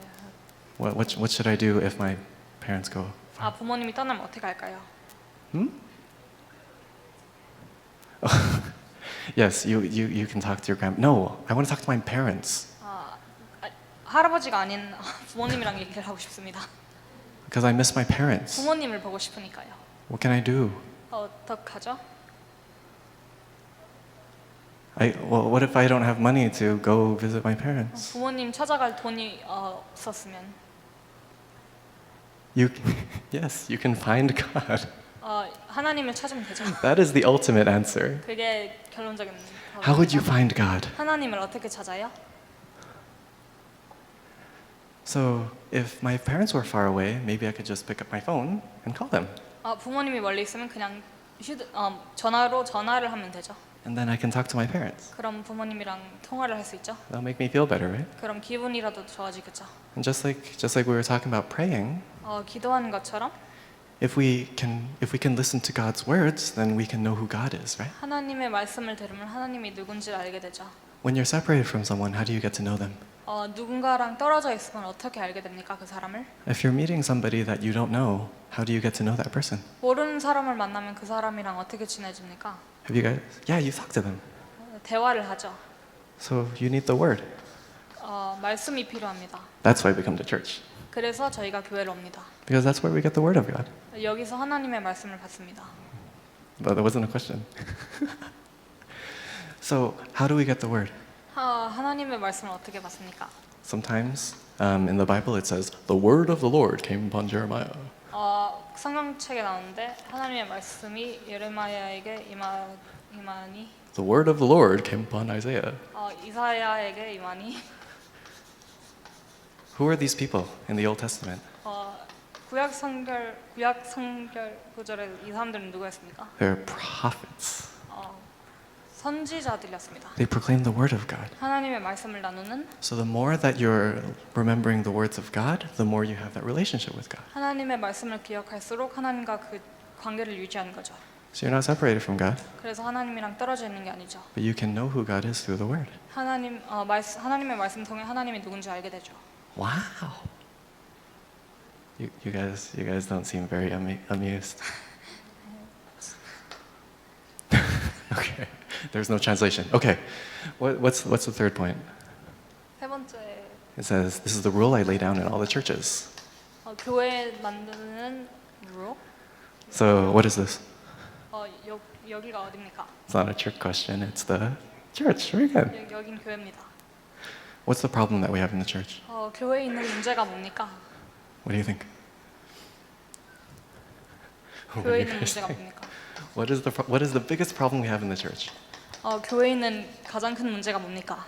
What should I do if my parents go far? 부모님이 떠나면 어떻게 할까요? Yes, you can talk to your No, I want to talk to my parents 할아버지가 아닌 부모님이랑 얘기를 하고 싶습니다. because I miss my parents. 부모님을 보고 싶으니까요. What can I do? 어떡하죠? What if I don't have money to go visit my parents? 부모님 찾아갈 돈이 없었으면 Yes, you can find God. 하나님을 찾으면 되죠. That is the ultimate answer. 그게 결론적인 How would you 답입니다. find God? 하나님을 어떻게 찾아요? So, if my parents were far away, maybe I could just pick up my phone and call them. 부모님이 멀리 있으면 그냥 전화를 하면 되죠. And then I can talk to my parents. 그럼 부모님이랑 통화를 할 수 있죠. That'll make me feel better, right? 그럼 기분이라도 좋아지겠죠. And just like we were talking about praying, 기도하는 것처럼 if we can listen to God's words, then we can know who God is, right? 하나님의 말씀을 들으면 하나님이 누군지를 알게 되죠. When you're separated from someone, how do you get to know them? 누군가랑 떨어져 있으면 어떻게 알게 됩니까? 그 사람을? If you're meeting somebody that you don't know, how do you get to know that person? 모르는 사람을 만나면 그 사람이랑 어떻게 친해집니까? Have you guys? Yeah, you talk to them. 대화를 하죠. So you need the word. 말씀이 필요합니다. That's why we come to church. 그래서 저희가 교회를 옵니다. Because that's where we get the word of God. 여기서 하나님의 말씀을 받습니다. But that wasn't a question. So how do we get the word? 하나님의 말씀을 어떻게 받습니까? Sometimes in the Bible it says the word of the Lord came upon Jeremiah. 성경책에 나오는데 하나님의 말씀이 예레미야에게 임하니 The word of the Lord came upon Isaiah. 이사야에게 임하니 Who are these people in the Old Testament? 구약 성결 구절에 이 사람들은 누구였습니까? They're prophets. 선지자들이었습니다. They proclaim the word of God. 하나님의 말씀을 나누는 So the more that you're remembering the words of God, the more you have that relationship with God. 하나님의 말씀을 기억할수록 하나님과 그 관계를 유지하는 거죠. So you're not separated from God, 그래서 하나님이랑 떨어져 있는 게 아니죠. but you can know who God is through the word. 하나님의 말씀 통해 하나님이 누군지 알게 되죠. Wow. You guys don't seem very amused. Okay. There's no translation. Okay. What's the third point? 세 번째 It says, this is the rule I lay down in all the churches. 교회 만드는 rule. So what is this? 여기가 어디입니까? It's not a trick question. It's the church. Very good. 여긴 교회입니다. What's the problem that we have in the church? 교회에 있는 문제가 뭡니까? What do you think? What do 교회에 you 있는 guys 문제가 think? 뭡니까? What is the biggest problem we have in the church? 교회에 있는 가장 큰 문제가 뭡니까?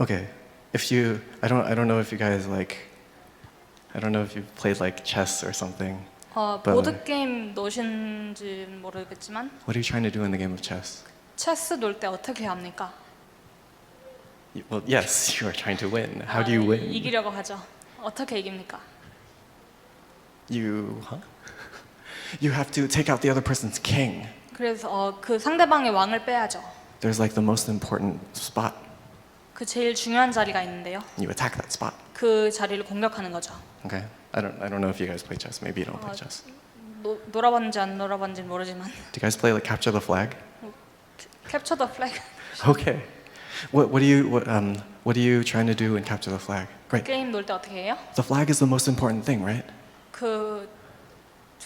Okay. I don't know if you guys I don't know if you've played like chess or something. 보드 게임 노신지 모르겠지만 What are you trying to do in the game of chess? 체스 놀 때 어떻게 합니까? Well, yes, you are trying to win. How do you win? 이기려고 하죠. 어떻게 이깁니까? You have to take out the other person's king. 그래서 그 상대방의 왕을 빼야죠. There's like the most important spot. 그 제일 중요한 자리가 있는데요. You attack that spot. 그 자리를 공격하는 거죠. Okay. I don't know if you guys play chess. Maybe you don't play chess. 놀아봤는지 안 놀아봤는지 모르지만 Do you guys play like capture the flag? 캡처 더 플래그. Okay. What are you trying to do in capture the flag? Great. 게임 놀 때 어떻게 해요? The flag is the most important thing, right? 그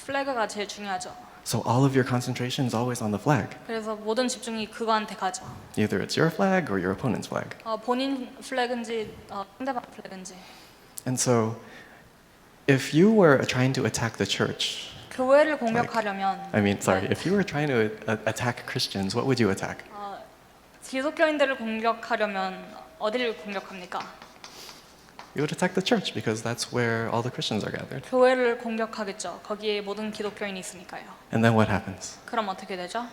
플래그가 제일 중요하죠. So all of your concentration is always on the flag. 그래서 모든 집중이 그거한테 가죠. Either it's your flag or your opponent's flag. 본인 플래그인지 상대방 플래그인지. And so if you were trying to attack the church, 교회를 공격하려면 if you were trying to attack Christians, what would you attack? 기독교인들을 공격하려면 어디를 공격합니까? You would attack the church because that's where all the Christians are gathered. 교회를 공격하겠죠. 거기에 모든 기독교인이 있으니까요. And then what happens? 그럼 어떻게 되죠?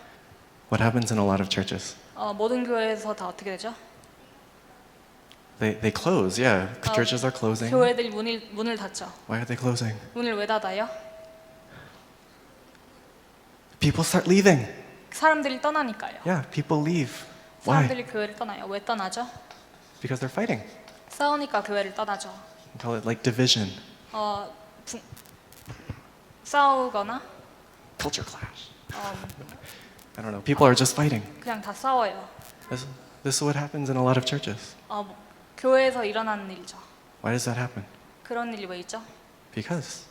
What happens in a lot of churches? 모든 교회에서 다 어떻게 되죠? They close, yeah. Churches are closing. 교회들이 문을 닫죠. Why are they closing? 문을 왜 닫아요? People start leaving. 사람들이 떠나니까요. Yeah, people leave. Why? 사람들이 교회를 떠나요. 왜 떠나죠? Because they're fighting. 싸우니까 교회를 떠나죠. We call it like division. 싸우거나 Culture clash. I don't know. People are just fighting. 그냥 다 싸워요. This is what happens in a lot of churches. 교회에서 일어나는 일이죠. Why does that happen? 그런 일이 왜 있죠? Because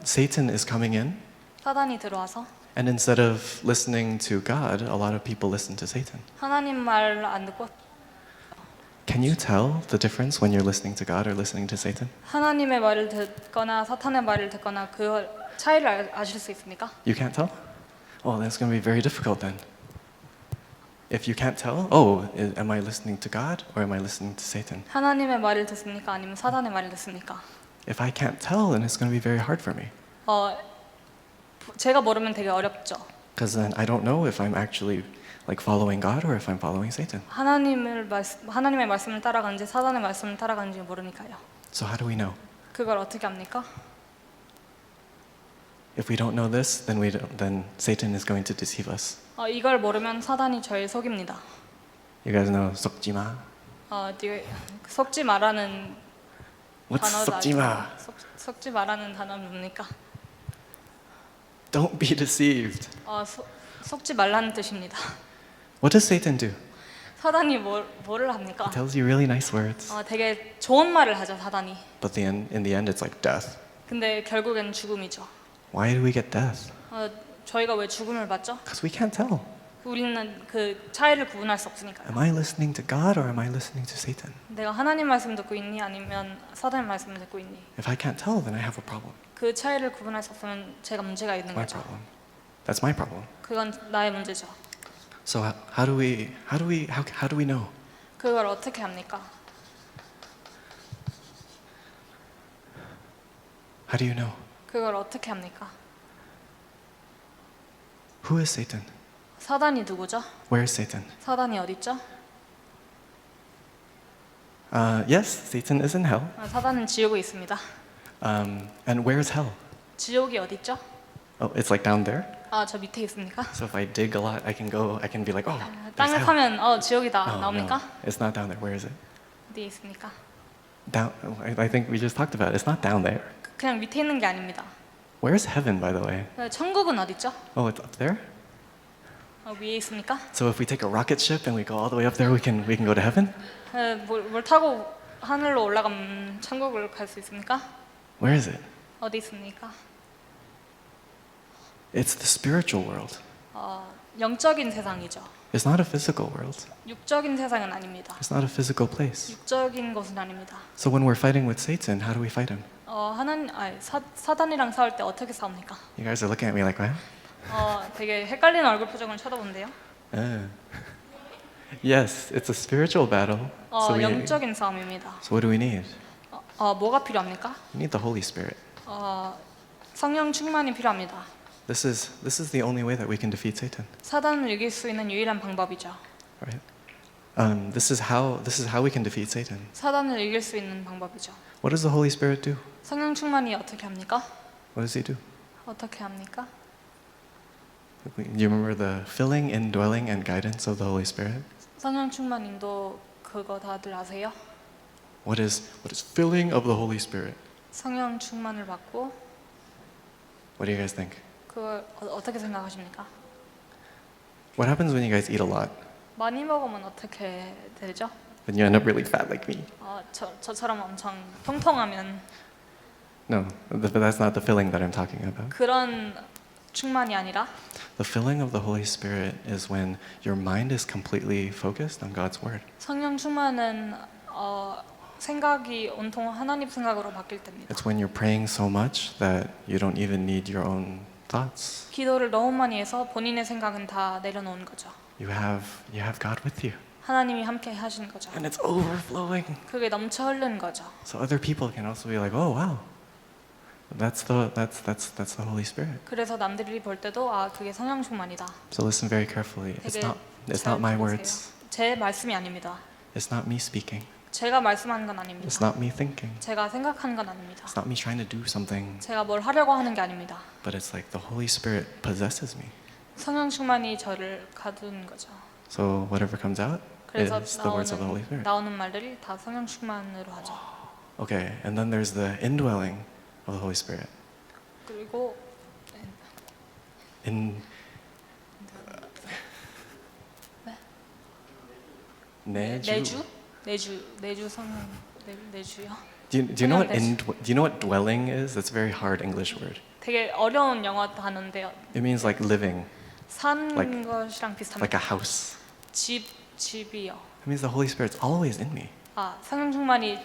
Satan is coming in, 사단이 들어와서 and instead of listening to God, a lot of people listen to Satan. 하나님 말 안 듣고 Can you tell the difference when you're listening to God or listening to Satan? 하나님의 말을 듣거나 사탄의 말을 듣거나 그 차이를 아실 수 있습니까? You can't tell? Oh, that's going to be very difficult then. If you can't tell, am I listening to God or am I listening to Satan? 하나님의 말을 듣습니까? 아니면 사탄의 말을 듣습니까? If I can't tell, then it's going to be very hard for me. 제가 모르면 되게 어렵죠. Because then I don't know if I'm actually like following God or if I'm following Satan. 하나님의 말씀을 따라가는지 사탄의 말씀을 따라가는지 모르니까요. So how do we know? 그걸 어떻게 합니까? If we don't know this, then Satan is going to deceive us. 이걸 모르면 사단이 저를 속입니다. You guys know 속지 마? 속지 마라는 What's 단어가 속지 마? 속지 마라는 단어는 뭡니까? Don't be deceived. 속지 말라는 뜻입니다. What does Satan do? 사단이 뭐를 합니까? He tells you really nice words. 되게 좋은 말을 하죠, 사단이. But in the end, it's like death. 근데 결국엔 죽음이죠. Why do we get death? 저희가 왜 죽음을 받죠? Because we can't tell. 우리는 그 차이를 구분할 수 없으니까요. Am I listening to God or am I listening to Satan? 내가 하나님 말씀 듣고 있니 아니면 사단의 말씀을 듣고 있니? If I can't tell, then I have a problem. 그 차이를 구분할 수 없으면 제가 문제가 있는 My 거죠. problem. That's my problem. 그건 나의 문제죠. So how do we know? 그걸 어떻게 합니까? How do you know? 그걸 어떻게 합니까? Who is Satan? 사단이 누구죠? Where is Satan? 사단이 어디 있죠? Yes, Satan is in hell. 사단은 지옥에 있습니다. And where is hell? 지옥이 어디 있죠? Oh, it's like down there. 저 밑에 있습니까? So if I dig a lot, I can be like, oh, there's 땅을 hell. 파면 지옥이다 No, 나옵니까? no, it's not down there. Where is it? 어디에 있습니까? Down. I think we just talked about it. It's not down there. 그냥 밑에 있는 게 아닙니다. Where's heaven, by the way? 천국은 어디 있죠? Oh, it's up there. 위에 있습니까? So if we take a rocket ship and we go all the way up there, we can go to heaven. 뭘 타고 하늘로 올라가면 천국을 갈 수 있습니까? Where is it? 어디 있습니까? It's the spiritual world. 영적인 세상이죠. It's not a physical world. 육적인 세상은 아닙니다. It's not a physical place. 육적인 것은 아닙니다. So when we're fighting with Satan, how do we fight him? 사단이랑 싸울 때 어떻게 싸웁니까? You guys are looking at me like, what? 되게 헷갈리는 얼굴 표정을 쳐다본대요. Yes, it's a spiritual battle. 영적인 싸움입니다. So what do we need? 뭐가 필요합니까? We need the Holy Spirit. 성령 충만이 필요합니다. This is the only way that we can defeat Satan. 사단을 이길 수 있는 유일한 방법이죠. Right? This is how we can defeat Satan. 사단을 이길 수 있는 방법이죠. What does the Holy Spirit do? 성령 충만이 어떻게 합니까? What does he do? 어떻게 합니까? You remember the filling, indwelling, and guidance of the Holy Spirit? 성령 충만 인도 그거 다들 아세요? What is filling of the Holy Spirit? 성령 충만을 받고 What do you guys think? 그걸 어떻게 생각하십니까? What happens when you guys eat a lot? 많이 먹으면 어떻게 되죠? then you end up really fat like me. 저처럼 엄청 통통하면 No, but that's not the filling that I'm talking about. 그런 충만이 아니라 The filling of the Holy Spirit is when your mind is completely focused on God's Word. 성령 충만은 생각이 온통 하나님 생각으로 바뀔 때입니다. It's when you're praying so much that you don't even need your own thoughts. 기도를 너무 많이 해서 본인의 생각은 다 내려놓은 거죠. You have God with you, 하나님이 함께 하시는 거죠. and it's overflowing. 그게 넘쳐 흐르는 거죠. So other people can also be like, "Oh, wow, that's the Holy Spirit." 그래서 남들이 볼 때도 그게 성령 충만이다. So listen very carefully. It's 되게 not my 잘 words. 들으세요. 제 말씀이 아닙니다. It's not me speaking. 제가 말씀하는 건 아닙니다. It's not me thinking. 제가 생각하는 건 아닙니다. It's not me trying to do something. 제가 뭘 하려고 하는 게 아닙니다. But it's like the Holy Spirit possesses me. 성령 충만이 저를 가두는 거죠. So whatever comes out 그래서 is the words of the Holy Spirit. 나오는 말들이 다 성령 충만으로 하죠. Okay, and then there's the indwelling of the Holy Spirit. 그리고 내주 성령 내주요. Do you know what dwelling is? That's a very hard English word. 되게 어려운 영어 단어인데요. It means like living, 사는 Like- 것이랑 비슷합니다. like a house. 집이요. It means the Holy Spirit's always in me. 성령 충만이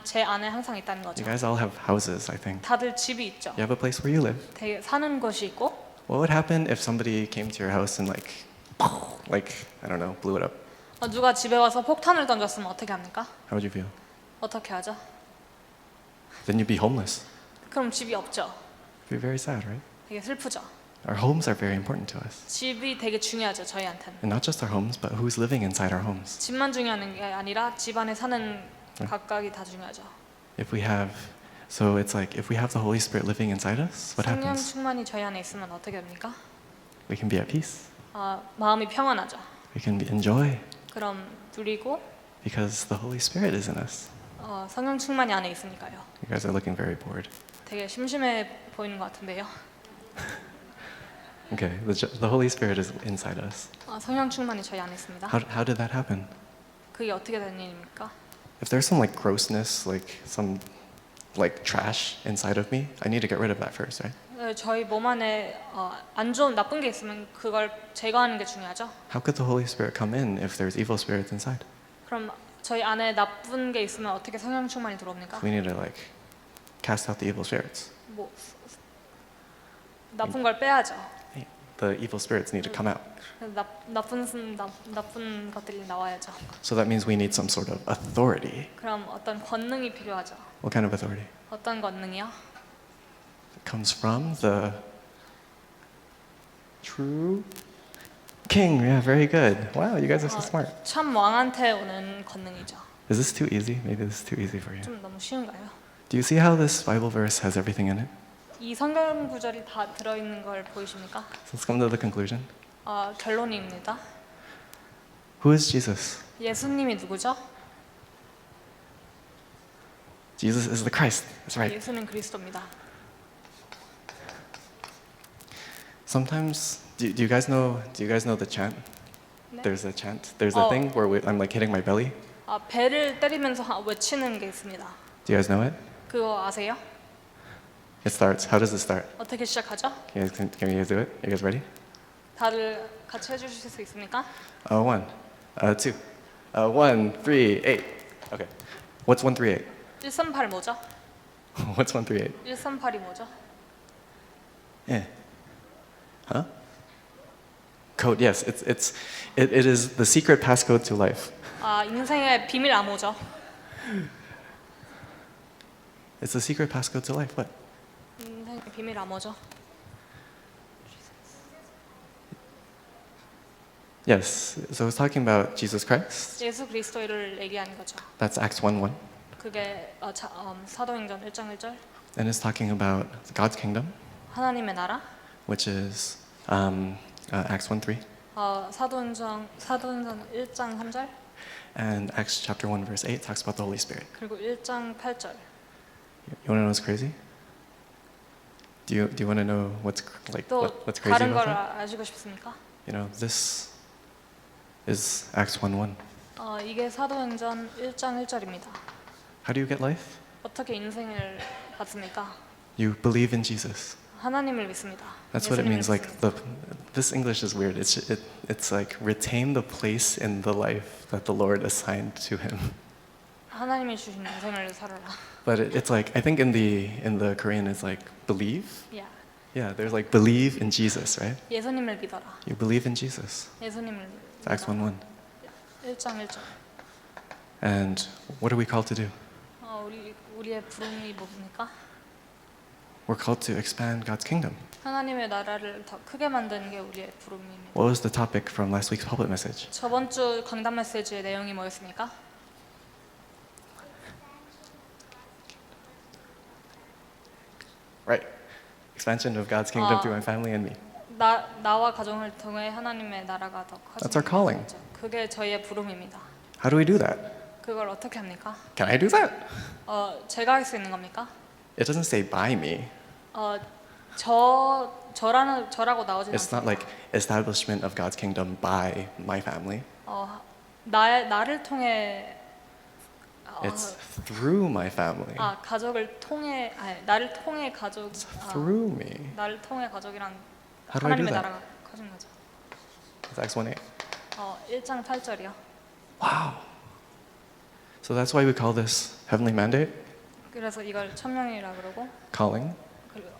제 안에 항상 있다는 거죠. You guys all have houses, I think. 다들 집이 있죠. You have a place where you live. 되게 사는 곳이 있고 What would happen if somebody came to your house and like I don't know, blew it up? 누가 집에 와서 폭탄을 던졌으면 어떻게 합니까? How would you feel? 어떻게 하죠? Then you'd be homeless. 그럼 집이 없죠. It'd be very sad, right? 되게 슬프죠. Our homes are very important to us. 집이 되게 중요하죠, 저희한테는. And not just our homes, but who's living inside our homes. 집만 중요한 게 아니라 집 안에 사는 각각이 다 중요하죠. So it's like if we have the Holy Spirit living inside us, what 성령 happens? 충만이 저희 안에 있으면 어떻게 됩니까? We can be at peace. 마음이 평안하죠. We can enjoy 그럼 누리고 because the Holy Spirit is in us. 성령 충만이 안에 있으니까요. You guys are looking very bored. 되게 심심해 보이는 것 같은데요. Okay, the Holy Spirit is inside us. 성령 충만이 저희 안에 있습니다. How did that happen? 그게 어떻게 된 일입니까? If there's some like grossness, like some like trash inside of me, I need to get rid of that first, right? 저희 몸 안에 안 좋은 나쁜 게 있으면 그걸 제거하는 게 중요하죠. How could the Holy Spirit come in if there's evil spirits inside? 그럼 저희 안에 나쁜 게 있으면 어떻게 성령 충만이 들어옵니까? We need to like cast out the evil spirits. 뭐 나쁜 걸 빼야죠. The evil spirits need to come out. 나쁜 것들이 나와야죠. So that means we need some sort of authority. 그럼 어떤 권능이 필요하죠. What kind of authority? 어떤 권능이요? It comes from the true king. Yeah, very good. Wow, you guys are so smart. 참 왕한테 오는 권능이죠. Is this too easy? Maybe this is too easy for you. 좀 너무 쉬운가요? Do you see how this Bible verse has everything in it? 이 성경 구절이 다 들어 있는 걸 보이십니까? So let's come to the conclusion. 결론입니다. Who is Jesus? 예수님이 누구죠? Jesus is the Christ. That's right. 예수는 그리스도입니다. Sometimes, do you guys know the chant? 네? There's a chant. There's a thing where I'm like hitting my belly. 배를 때리면서 외치는 게 있습니다. Do you guys know it? 그거 아세요? It starts. How does it start? 어떻게 시작하죠? Can you guys do it? You guys ready? 다들 같이 해주실 수 있습니까? 1, 2, 1, 3, 8. Okay. What's 1, 3, 8? 138 뭐죠? What's 1, 3, 8? 138이 뭐죠? Yeah. Huh? Code. Yes. It is the secret passcode to life. 인생의 비밀 암호죠. It's the secret passcode to life. What? 인생의 비밀 암호죠. Yes. So it's talking about Jesus Christ. 예수 그리스도를 얘기하는 거죠. That's Acts 1:1. 그게 사도행전 1장 1절. And it's talking about God's kingdom, 하나님의 나라. which is Acts 1:3. 사도행전 1장 3절. And Acts chapter 1 verse 8 talks about the Holy Spirit. 그리고 1장 8절. You want to know what's crazy? Do you want to know what's what's crazy 다른 걸 about that? 아시고 싶습니까? You know, this is Acts 1:1. 이게 사도행전 1장 1절입니다. How do you get life? 어떻게 인생을 받습니까? You believe in Jesus. 하나님을 믿습니다. That's what it means. 예수님을 Like 믿습니다. this English is weird. It's like retain the place in the life that the Lord assigned to him. 하나님이 주신 인생을 살아라. But it's like I think in the Korean it's like believe. 야, Yeah, there's like believe in Jesus, right? 예수님을 믿어라. You believe in Jesus. 예수님을 It's Acts 1:1. 1장 1절. And what are we called to do? 우리의 부름이 뭡니까? We're called to expand God's kingdom. 하나님의 나라를 더 크게 만드는 게 우리의 부름입니다. What was the topic from last week's public message? 저번 주 강단 메시지의 내용이 뭐였습니까? Right. Expansion of God's kingdom through my family and me. 나와 가정을 통해 하나님의 나라가 더 That's our calling. 커지는 거죠. 그게 저희의 부름입니다. How do we do that? 그걸 어떻게 합니까? Can I do that? 제가 할 수 있는 겁니까? It doesn't say by me. 저라고 나오진 It's not 않습니다. like establishment of God's kingdom by my family. 나를 통해 It's through my family. 가족을 통해 나를 통해 가족 Through me. 나를 통해 가족이란 How do I do 하나님의 that? 나라가 커진 거죠. It's Acts 1:8. 1장 8절이요. Wow. So that's why we call this heavenly mandate, 그래서 이걸 천명이라 그러고 calling, 그리고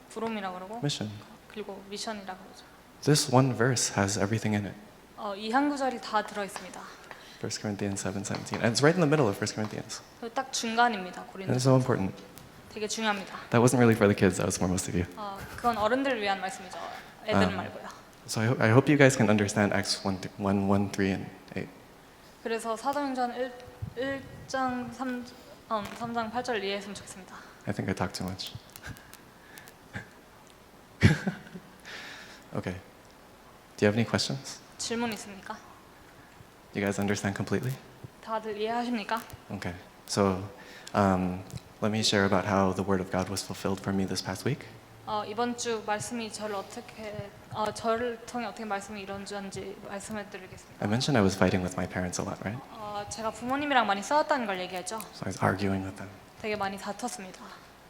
부름이라 그러고 mission. 그리고 미션이라 그러죠. This one verse has everything in it. 이 한 구절이 다 들어 있습니다. 1 Corinthians 7:17. And it's right in the middle of 1 Corinthians. 딱 중간입니다. And 고린도 it's so important. 되게 중요합니다. That wasn't really for the kids, that was for most of you. 그건 어른들을 위한 말씀이죠. 애들 말고요. So I hope you guys can understand Acts 1, 3, and 8. 그래서 사도행전 1장 3장 8절 이해했으면 좋겠습니다. I think I talked too much. Okay. Do you have any questions? 질문 있습니까? You guys understand completely? 다들 이해하십니까? Okay. So let me share about how the Word of God was fulfilled for me this past week. 이번 주 말씀이 저를 통해 어떻게 말씀이 이루어졌는지 말씀을 드리겠습니다. I mentioned I was fighting with my parents a lot, right? 제가 부모님이랑 많이 싸웠다는 걸 얘기했죠. So I was arguing with them. 되게 많이 다퉜습니다.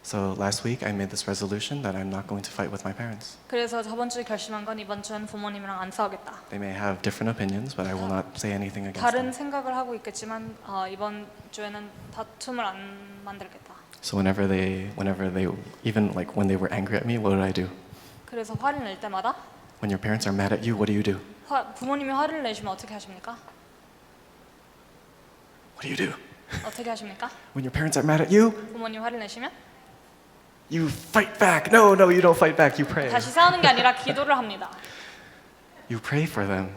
So last week I made this resolution that I'm not going to fight with my parents. 그래서 저번 주에 결심한 건 이번 주엔 부모님이랑 안 싸우겠다. They may have different opinions, but I will not say anything against 다른 them. 생각을 하고 있겠지만 이번 주에는 다툼을 안 만들겠다. So whenever they, even like when they were angry at me, what would I do? 그래서 화를 낼 때마다 When your parents are mad at you, what do you do? 부모님이 화를 내시면 어떻게 하십니까? What do you do? 어떻게 하십니까? When your parents are mad at you, 부모님 화를 내시면 you fight back. No, you don't fight back. You pray. 다시 싸우는 게 아니라 기도를 합니다. You pray for them.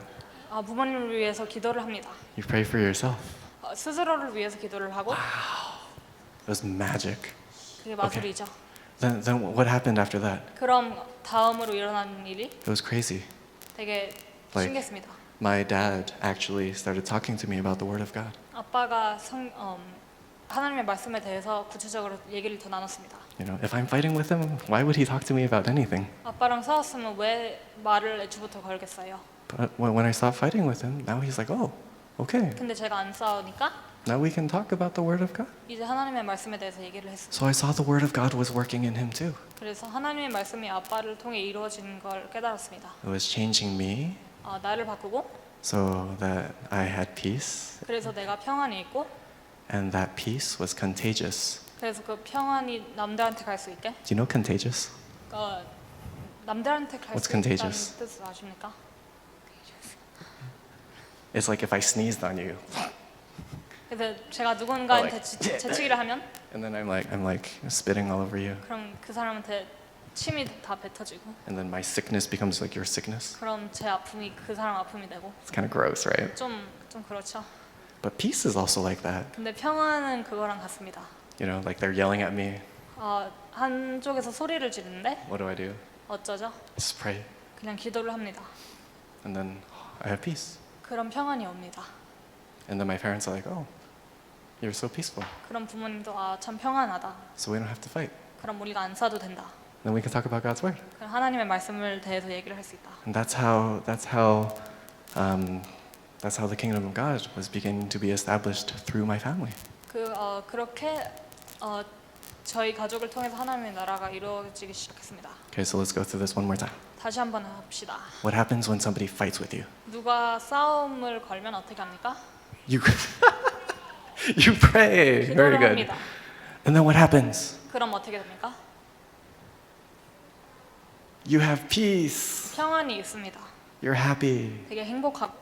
부모님을 위해서 기도를 합니다. You pray for yourself. 스스로를 위해서 기도를 하고 It was magic. 그게 마술이죠. Then what happened after that? 그럼 다음으로 일어난 일이 It was crazy. 되게 Like- 신기했습니다. My dad actually started talking to me about the Word of God. 아빠가 하나님의 말씀에 대해서 구체적으로 얘기를 더 나눴습니다. You know, if I'm fighting with him, why would he talk to me about anything? 아빠랑 싸웠으면 왜 말을 애초부터 걸겠어요? But when I stopped fighting with him, now he's like, oh, okay. 근데 제가 안 싸우니까 Now we can talk about the Word of God. 이제 하나님의 말씀에 대해서 얘기를 했습니다. So I saw the Word of God was working in him too. 그래서 하나님의 말씀이 아빠를 통해 이루어지는 걸 깨달았습니다. It was changing me 나를 바꾸고 so that I had peace, 그래서 내가 평안이 있고 and that peace was contagious. 그래서 그 평안이 남들한테 갈 수 있게 Do you know contagious? 남들한테 갈 What's 수 있다는 contagious? 뜻을 아십니까? It's like if I sneezed on you, 그래서 제가 누군가한테 like, 재치기를 하면 and then I'm like spitting all over you, 그럼 그 사람한테 침이 다 뱉어지고 and then my sickness becomes like your sickness. 그럼 제 아픔이 그 사람 아픔이 되고 It's kind of gross, right? 좀 그렇죠. But peace is also like that. 근데 평안은 그거랑 같습니다. You know, like they're yelling at me. 한쪽에서 소리를 지르는데 What do I do? 어쩌죠? I just pray, 그냥 기도를 합니다. and then I have peace. 그럼 평안이 옵니다. And then my parents are like, oh, you're so peaceful. 그럼 부모님도 참 평안하다. So we don't have to fight. 그럼 우리가 안 싸도 된다. Then we can talk about God's Word. 그럼 하나님의 말씀을 대해서 얘기를 할 수 있다. And that's how That's how the kingdom of God was beginning to be established through my family. 그렇게 저희 가족을 통해서 하나님의 나라가 이루어지기 시작했습니다. Okay, so let's go through this one more time. 다시 한번 합시다. What happens when somebody fights with you? 누가 싸움을 걸면 어떻게 합니까? You you pray. Very 기도를 good. 합니다. And then what happens? 그럼 어떻게 됩니까? You have peace. 평안이 있습니다. You're happy. 되게 행복하고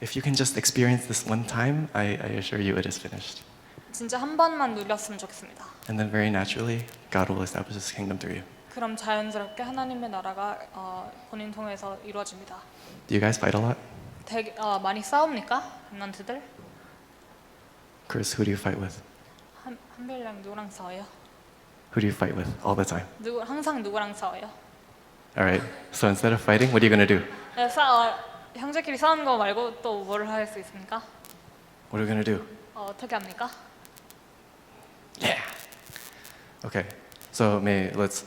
If you can just experience this one time, I assure you it is finished. 진짜 한 번만 누렸으면 좋겠습니다. And then very naturally, God will establish His kingdom through you. 그럼 자연스럽게 하나님의 나라가 본인 통해서 이루어집니다. Do you guys fight a lot? 되게 많이 싸웁니까? 랩런트들? Chris, who do you fight with? 한별이랑 누구랑 싸워요? Who do you fight with all the time? 항상 누구랑 싸워요? All right. So instead of fighting, what are you gonna do? 형제끼리 싸우는 거 말고 또 뭘 할 수 있습니까? What are we gonna do? 어떻게 합니까? Yeah. Okay. So let's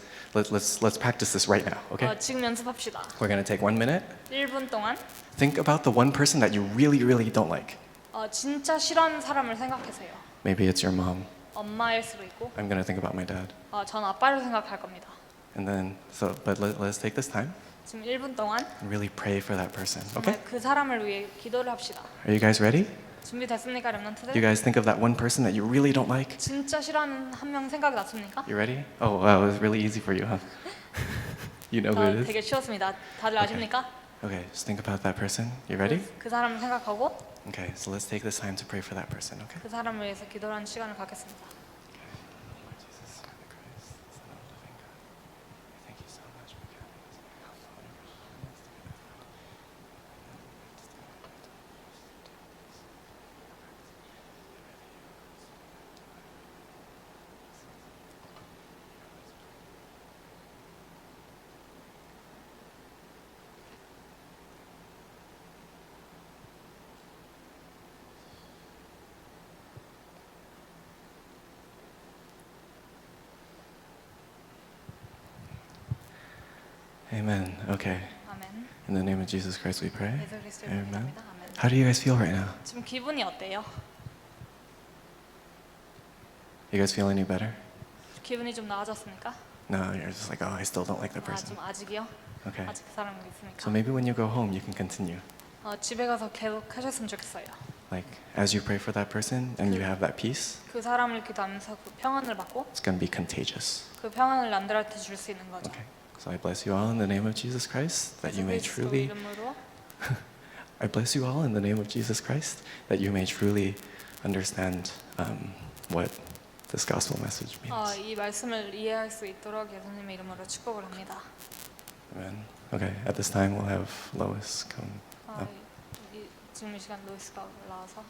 practice this right now. Okay. 지금 연습합시다. We're gonna take 1 minute. 1분 동안 Think about the one person that you really don't like. 진짜 싫어하는 사람을 생각하세요. Maybe it's your mom. 엄마일 수도 있고, I'm gonna think about my dad. 전 아빠를 생각할 겁니다. And then let's take this time 지금 1분 동안 and really pray for that person. 정말 Okay? 그 사람을 위해 기도를 합시다. Are you guys ready? 준비됐습니까, You 랩런트들? guys think of that one person that you really don't like? 진짜 싫어하는 한 명 생각이 났습니까? You ready? Oh, wow, it was really easy for you, huh? You know who it is? 되게 쉬웠습니다. 다들 아십니까? Okay, just think about that person. You ready? 그 사람을 생각하고 Okay, so let's take this time to pray for that person, okay? 그 사람을 위해서 기도하는 시간을 갖겠습니다. Jesus, Son of Christ, Son of the living God, we thank you so much for giving us Amen. Okay. 아멘. In the name of Jesus Christ we pray. 예수 그리스도의 Amen. 이름입니다. 아멘. How do you guys feel right now? 지금 기분이 어때요? You guys feel any better? 기분이 좀 나아졌습니까? No, you're just like, oh, I still don't like that person. 좀 아직이요? Okay. 아직 그 사람이 있습니까? So maybe when you go home, you can continue. 집에 가서 계속 하셨으면 좋겠어요. Like, as you pray for that person and you have that peace, 그 사람을 기도하면서 그 평안을 받고 it's going to be contagious. 그 평안을 남들한테 줄 수 있는 거죠. Okay. So I bless you all in the name of Jesus Christ that you may 예수 그리스도 truly 이름으로 I bless you all in the name of Jesus Christ that you may truly understand what this gospel message means. 이 말씀을 이해할 수 있도록 예수님의 이름으로 축복을 합니다. Amen. Okay, at this time we'll have Lois come up. 지금 이 시간 로이스가 올라와서